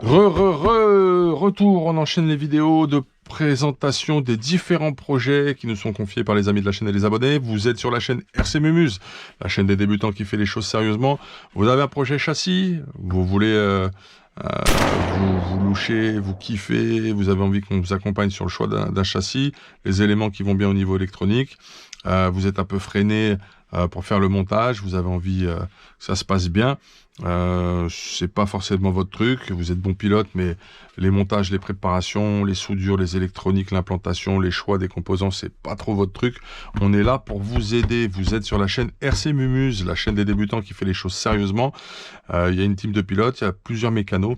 Retour, on enchaîne les vidéos de présentation des différents projets qui nous sont confiés par les amis de la chaîne et les abonnés. Vous êtes sur la chaîne RC Mumuse, la chaîne des débutants qui fait les choses sérieusement. Vous avez un projet châssis, vous voulez vous loucher, vous kiffez, vous avez envie qu'on vous accompagne sur le choix d'un châssis, les éléments qui vont bien au niveau électronique. Vous êtes un peu freiné pour faire le montage, vous avez envie que ça se passe bien. C'est pas forcément votre truc, vous êtes bon pilote, mais les montages, les préparations, les soudures, les électroniques, l'implantation, les choix des composants, c'est pas trop votre truc. On est là pour vous aider. Vous êtes sur la chaîne RC Mumuse, la chaîne des débutants qui fait les choses sérieusement. Il y a une team de pilotes, il y a plusieurs mécanos.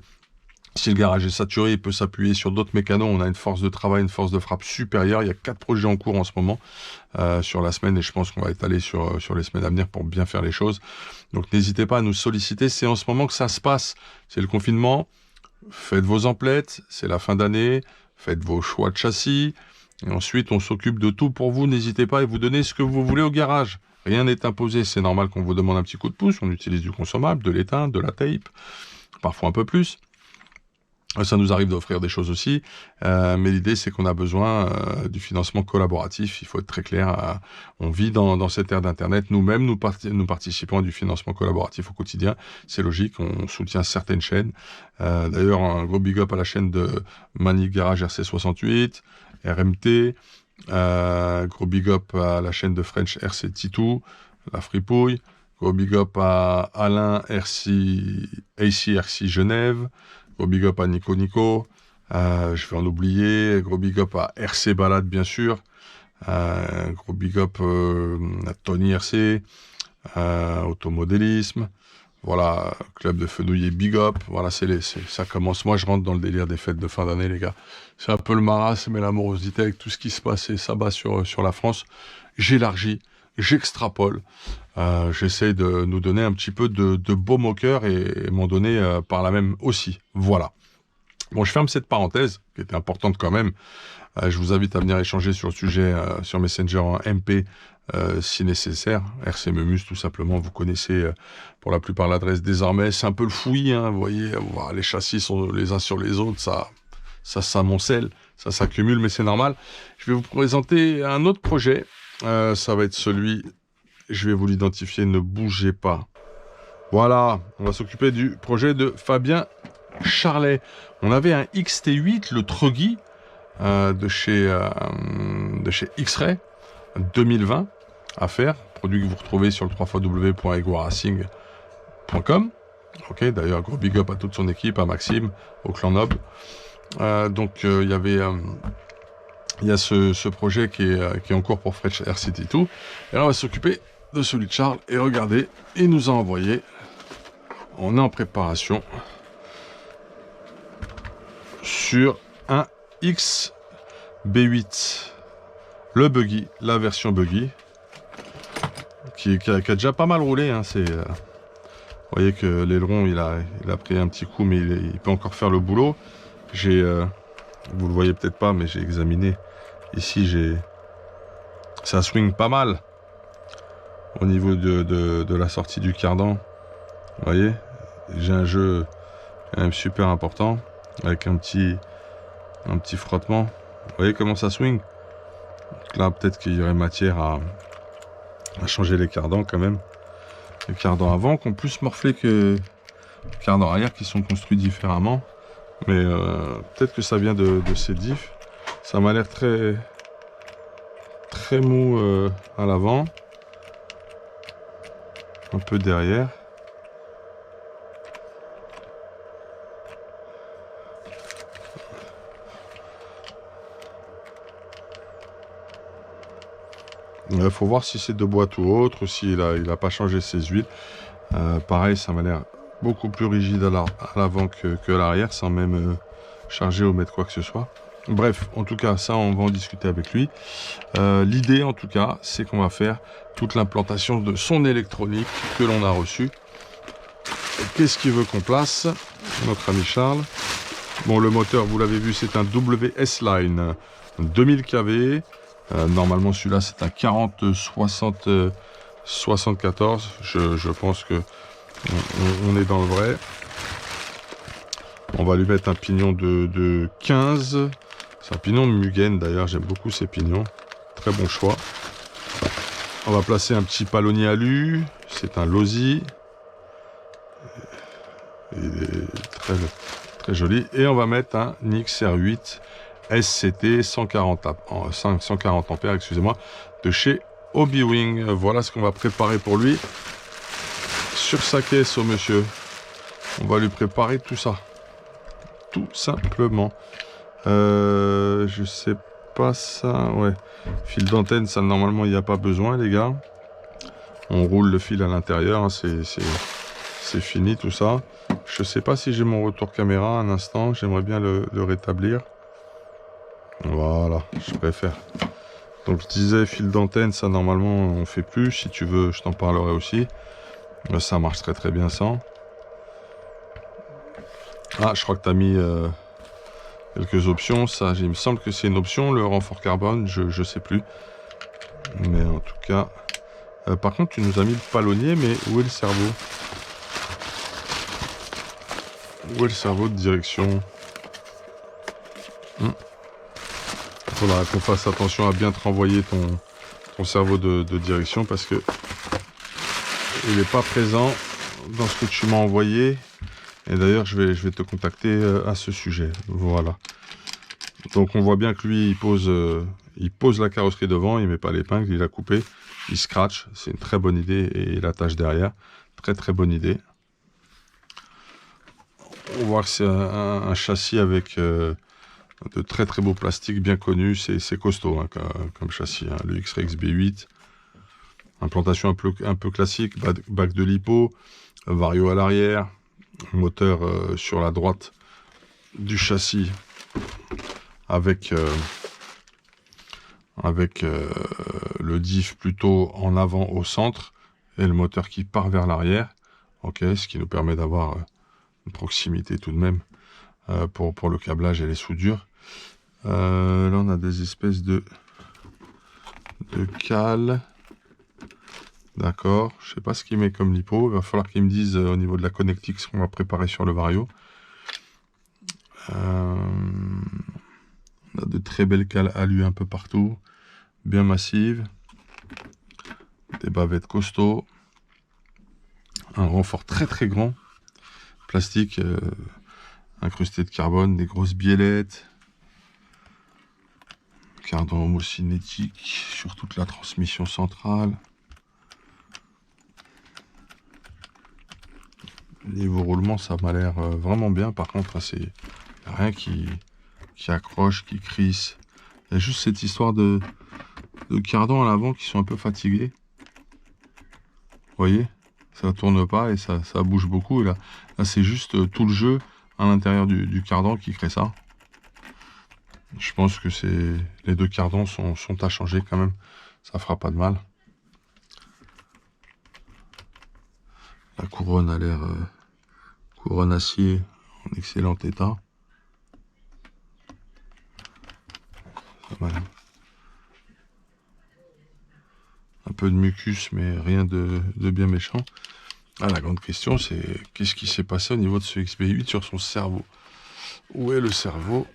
Si le garage est saturé, il peut s'appuyer sur d'autres mécanos. On a une force de travail, une force de frappe supérieure. Il y a 4 projets en cours en ce moment sur la semaine et je pense qu'on va étaler sur les semaines à venir pour bien faire les choses. Donc n'hésitez pas à nous solliciter. C'est en ce moment que ça se passe. C'est le confinement. Faites vos emplettes. C'est la fin d'année. Faites vos choix de châssis. Et ensuite, on s'occupe de tout pour vous. N'hésitez pas à vous donner ce que vous voulez au garage. Rien n'est imposé. C'est normal qu'on vous demande un petit coup de pouce. On utilise du consommable, de l'étain, de la tape. Parfois un peu plus. Ça nous arrive d'offrir des choses aussi, mais l'idée c'est qu'on a besoin du financement collaboratif, il faut être très clair, on vit dans cette ère d'Internet, nous-mêmes nous participons à du financement collaboratif au quotidien, c'est logique, on soutient certaines chaînes, d'ailleurs un gros big up à la chaîne de Manic Garage RC68, RMT, gros big up à la chaîne de French RC Titou, la Fripouille, gros big up à Alain AC RC Genève, gros big up à Nico, je vais en oublier, gros big up à RC Balade bien sûr, gros big up à Tony RC, Automodélisme, voilà, Club de Fenouiller big up, voilà, ça commence, moi je rentre dans le délire des fêtes de fin d'année les gars, c'est un peu le marasme et l'amorosité avec tout ce qui se passe et s'abat sur la France, j'élargis, j'extrapole, j'essaie de nous donner un petit peu de baume au cœur et m'en donner par là même aussi. Voilà. Bon, je ferme cette parenthèse, qui était importante quand même. Je vous invite à venir échanger sur le sujet sur Messenger en MP si nécessaire. RC Mumuse, tout simplement, vous connaissez pour la plupart l'adresse désormais. C'est un peu le fouillis, hein, vous voyez, les châssis sont les uns sur les autres, ça s'amoncelle, ça s'accumule, mais c'est normal. Je vais vous présenter un autre projet. Ça va être celui... Je vais vous l'identifier, ne bougez pas. Voilà, on va s'occuper du projet de Fabien Charlet. On avait un XT8, le Truggy, de chez X-Ray, 2020, à faire. Produit que vous retrouvez sur le www.egoaracing.com. Ok, d'ailleurs, gros big up à toute son équipe, à Maxime, au clan Noble. Donc, il y a ce projet qui est en cours pour French RC2. Et là, on va s'occuper de celui de Charles. Et regardez, il nous a envoyé. On est en préparation sur un XB8. Le buggy, la version buggy. Qui a déjà pas mal roulé. Hein, vous voyez que l'aileron, il a pris un petit coup, mais il peut encore faire le boulot. Vous le voyez peut-être pas, mais j'ai examiné. Ici, ça swing pas mal au niveau de la sortie du cardan. Vous voyez, j'ai un jeu quand même super important avec un petit frottement. Vous voyez comment ça swing. Donc là, peut-être qu'il y aurait matière à changer les cardans quand même. Les cardans avant qui ont plus morflé que les cardans arrière qui sont construits différemment. Mais peut-être que ça vient de ces diffs. Ça m'a l'air très mou à l'avant. Un peu derrière. Il faut voir si c'est de boîte ou autre, ou s'il a pas changé ses huiles. Pareil, ça m'a l'air beaucoup plus rigide à l'avant que à l'arrière, sans même charger ou mettre quoi que ce soit. Bref, en tout cas, ça, on va en discuter avec lui. L'idée, en tout cas, c'est qu'on va faire toute l'implantation de son électronique que l'on a reçu. Qu'est-ce qu'il veut qu'on place, notre ami Charles? Bon, le moteur, vous l'avez vu, c'est un WS Line 2000 kV. Normalement, celui-là, c'est un 40-60-74. Je pense que on est dans le vrai. On va lui mettre un pignon de 15. C'est un pignon de Mugen d'ailleurs, j'aime beaucoup ces pignons. Très bon choix. On va placer un petit palonnier alu. C'est un Losi. Il est très, très joli. Et on va mettre un Nix R8 SCT 140 ampères, excusez-moi, de chez Hobby-Wing. Voilà ce qu'on va préparer pour lui. Sur sa caisse au monsieur. On va lui préparer tout ça. Tout simplement. Je sais pas ça. Ouais. Fil d'antenne, ça normalement il n'y a pas besoin les gars. On roule le fil à l'intérieur. Hein, c'est fini tout ça. Je sais pas si j'ai mon retour caméra un instant. J'aimerais bien le rétablir. Voilà, je préfère. Donc je disais fil d'antenne, ça normalement on fait plus. Si tu veux, je t'en parlerai aussi. Ça marche très très bien sans. Ah, je crois que tu as mis quelques options. Ça, il me semble que c'est une option, le renfort carbone. Je sais plus. Mais en tout cas... par contre, tu nous as mis le palonnier, mais où est le cerveau? Où est le cerveau de direction? Il faudra qu'on fasse attention à bien te renvoyer ton cerveau de direction parce que il n'est pas présent dans ce que tu m'as envoyé. Et d'ailleurs, je vais te contacter à ce sujet. Voilà. Donc on voit bien que lui, il pose la carrosserie devant, il met pas l'épingle, il a coupé, il scratch. C'est une très bonne idée et il attache derrière. Très très bonne idée. On voit que c'est un châssis avec de très très beaux plastiques bien connus. C'est costaud hein, comme châssis. Hein. Le X-Rex B8. Implantation un peu classique. Bac de lipo. Vario à l'arrière. Moteur sur la droite du châssis. Avec le diff plutôt en avant au centre. Et le moteur qui part vers l'arrière. Ok, ce qui nous permet d'avoir une proximité tout de même. Pour le câblage et les soudures. Là, on a des espèces de cales. D'accord. Je sais pas ce qu'il met comme lipo. Il va falloir qu'il me dise au niveau de la connectique ce qu'on va préparer sur le Vario. On a de très belles cales alu un peu partout. Bien massives. Des bavettes costauds. Un renfort très très grand. Plastique incrusté de carbone. Des grosses biellettes. Cardan homocinétique sur toute la transmission centrale. Niveau roulement, ça m'a l'air vraiment bien. Par contre, c'est rien qui accroche, qui crisse. Il y a juste cette histoire de cardans à l'avant qui sont un peu fatigués. Vous voyez, ça tourne pas et ça bouge beaucoup. Et là c'est juste tout le jeu à l'intérieur du cardan qui crée ça. Je pense que les deux cardans sont à changer quand même. Ça fera pas de mal. La couronne a l'air couronne acier en excellent état. Voilà. Un peu de mucus, mais rien de bien méchant. Ah, la grande question, c'est qu'est-ce qui s'est passé au niveau de ce XB8 sur son cerveau? Où est le cerveau?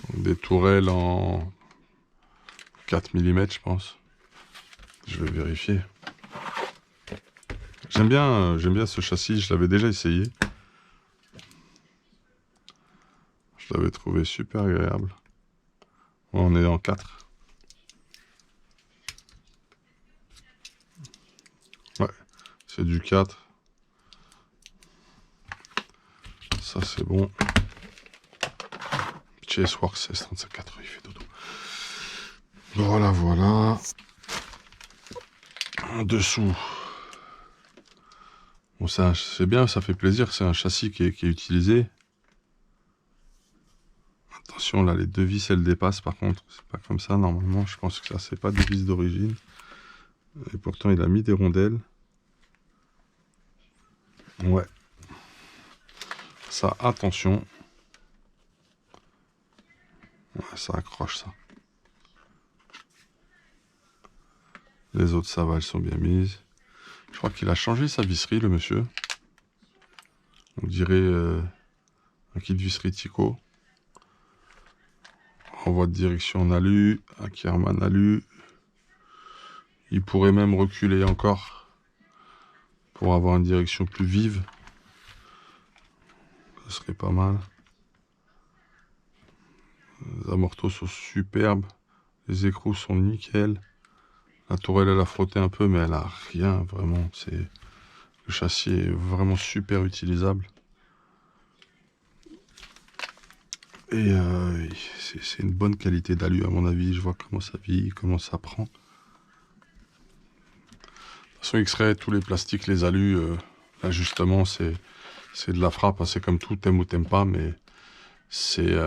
Donc, des tourelles en 4 mm, je pense. Je vais vérifier. J'aime bien ce châssis, je l'avais déjà essayé. Je l'avais trouvé super agréable. On est en 4. Ouais, c'est du 4. Ça c'est bon. Chaseworks S35, il fait dodo. Voilà, voilà. En dessous. Bon, c'est bien, ça fait plaisir. C'est un châssis qui est utilisé. Attention, là, les deux vis, elles dépassent. Par contre, c'est pas comme ça. Normalement, je pense que ça, c'est pas des vis d'origine. Et pourtant, il a mis des rondelles. Ouais. Ça, attention. Ouais, ça accroche, ça. Les autres, ça va, elles sont bien mises. Je crois qu'il a changé sa visserie, le monsieur. On dirait un kit vis Ritico. Renvoi de direction en alu, Ackerman alu. Il pourrait même reculer encore pour avoir une direction plus vive. Ce serait pas mal. Les amortos sont superbes. Les écrous sont nickel. La tourelle, elle a frotté un peu, mais elle a rien vraiment. Le châssis est vraiment super utilisable. Et c'est une bonne qualité d'alu à mon avis. Je vois comment ça vit, comment ça prend. De toute façon, X-Ray, tous les plastiques, les alus, l'ajustement, c'est de la frappe. Hein. C'est comme tout, t'aimes ou t'aimes pas, mais c'est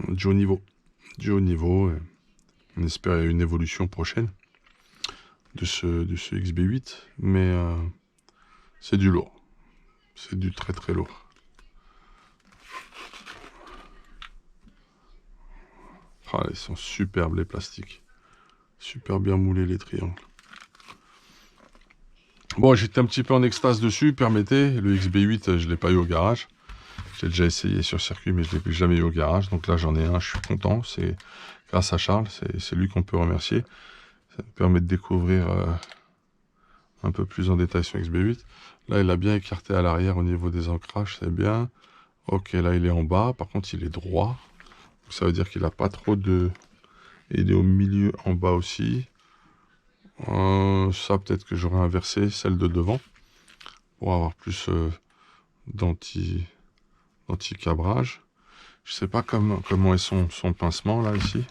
du haut niveau. Du haut niveau. On espère une évolution prochaine de ce XB8, mais c'est du lourd. C'est du très très lourd. Ah, ils sont superbes les plastiques. Super bien moulés les triangles. Bon, j'étais un petit peu en extase dessus, permettez. Le XB8, je ne l'ai pas eu au garage. J'ai déjà essayé sur circuit, mais je ne l'ai jamais eu au garage. Donc là, j'en ai un, je suis content. C'est grâce à Charles, c'est lui qu'on peut remercier. Ça me permet de découvrir un peu plus en détail sur XB8. Là, il a bien écarté à l'arrière au niveau des ancrages, c'est bien. Ok, là, il est en bas. Par contre, il est droit. Donc, ça veut dire qu'il n'a pas trop de... Il est au milieu, en bas aussi. Ça, peut-être que j'aurais inversé celle de devant pour avoir plus d'anti-cabrage. Je sais pas comment est son pincement là ici.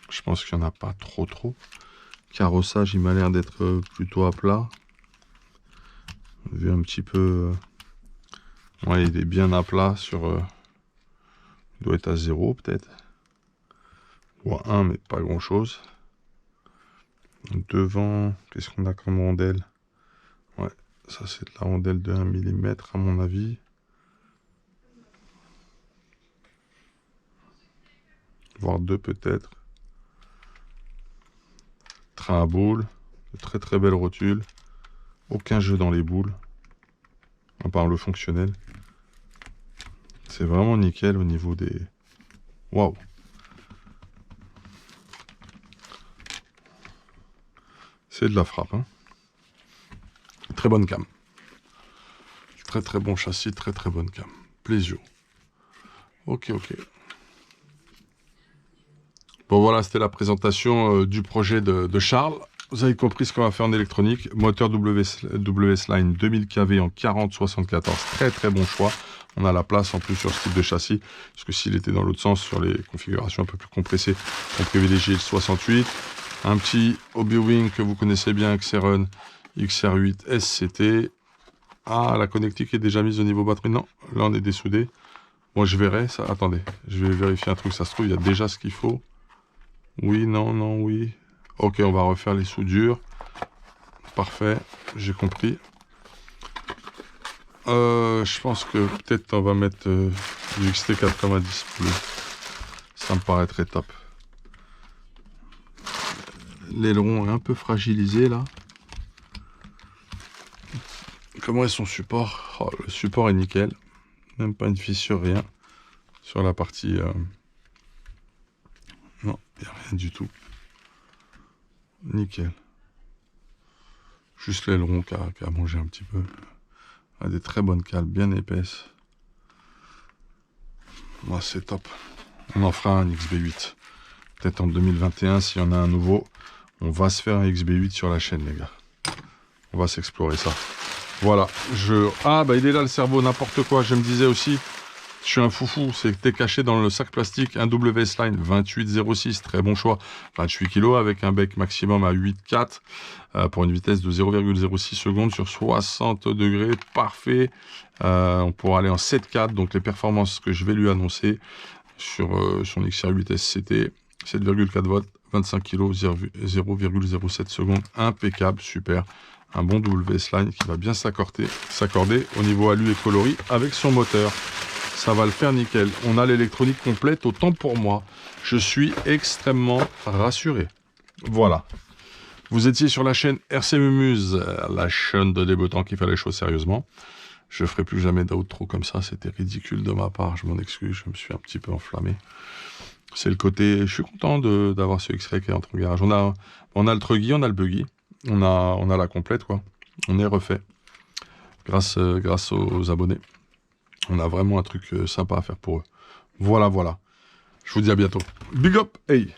Je pense qu'il n'y en a pas trop. Carrossage, il m'a l'air d'être plutôt à plat. Vu un petit peu... ouais, il est bien à plat sur... il doit être à 0 peut-être. Ou à 1, mais pas grand-chose. Devant, qu'est-ce qu'on a comme rondelle? Ouais, ça c'est de la rondelle de 1 mm à mon avis. Voire 2 peut-être. Train à boules. De très très belles rotules. Aucun jeu dans les boules. À part le fonctionnel. C'est vraiment nickel au niveau des... Waouh! C'est de la frappe. Hein. Très bonne cam. Très très bon châssis, très très bonne cam. Plésio. Ok. Bon voilà, c'était la présentation du projet de Charles. Vous avez compris ce qu'on va faire en électronique. Moteur WS-Line 2000 kV en 40-74. Très très bon choix. On a la place en plus sur ce type de châssis. Parce que s'il était dans l'autre sens, sur les configurations un peu plus compressées, on privilégie le 68. Un petit Hobby-Wing que vous connaissez bien, Xeron XR8 SCT. Ah, la connectique est déjà mise au niveau batterie. Non, là on est dessoudé. Moi je verrai ça. Attendez, je vais vérifier un truc. Ça se trouve, il y a déjà ce qu'il faut. Oui, non, oui. Ok, on va refaire les soudures. Parfait, j'ai compris. Je pense que peut-être on va mettre du XT90 bleu. Ça me paraîtrait top. L'aileron est un peu fragilisé là. Comment est son support? Oh, le support est nickel. Même pas une fissure, rien. Sur la partie... non, il n'y a rien du tout. Nickel. Juste l'aileron qui a mangé un petit peu. A des très bonnes cales, bien épaisses. Moi, c'est top. On en fera un XB8. Peut-être en 2021, s'il y en a un nouveau. On va se faire un XB8 sur la chaîne, les gars. On va s'explorer ça. Voilà. Ah, bah il est là le cerveau, n'importe quoi. Je me disais aussi, je suis un foufou. C'était caché dans le sac plastique. Un WS-Line 2806, très bon choix. 28 kg avec un bec maximum à 8,4 pour une vitesse de 0,06 secondes sur 60 degrés. Parfait. On pourra aller en 7,4. Donc les performances que je vais lui annoncer sur son XR8 SCT, 7,4 volts, 25 kg, 0,07 secondes. Impeccable, super. Un bon WS-Line qui va bien s'accorder au niveau alu et coloris avec son moteur. Ça va le faire nickel. On a l'électronique complète, autant pour moi. Je suis extrêmement rassuré. Voilà. Vous étiez sur la chaîne RC Mumuse, la chaîne de débutants qui fait les choses sérieusement. Je ferai plus jamais d'outro comme ça, c'était ridicule de ma part, je m'en excuse, je me suis un petit peu enflammé. C'est le côté, je suis content d'avoir ce X-Ray qui est entre garage. On a le truggy, on a le buggy, on a la complète, quoi. On est refait, grâce aux abonnés. On a vraiment un truc sympa à faire pour eux. Voilà. Je vous dis à bientôt. Big up, hey!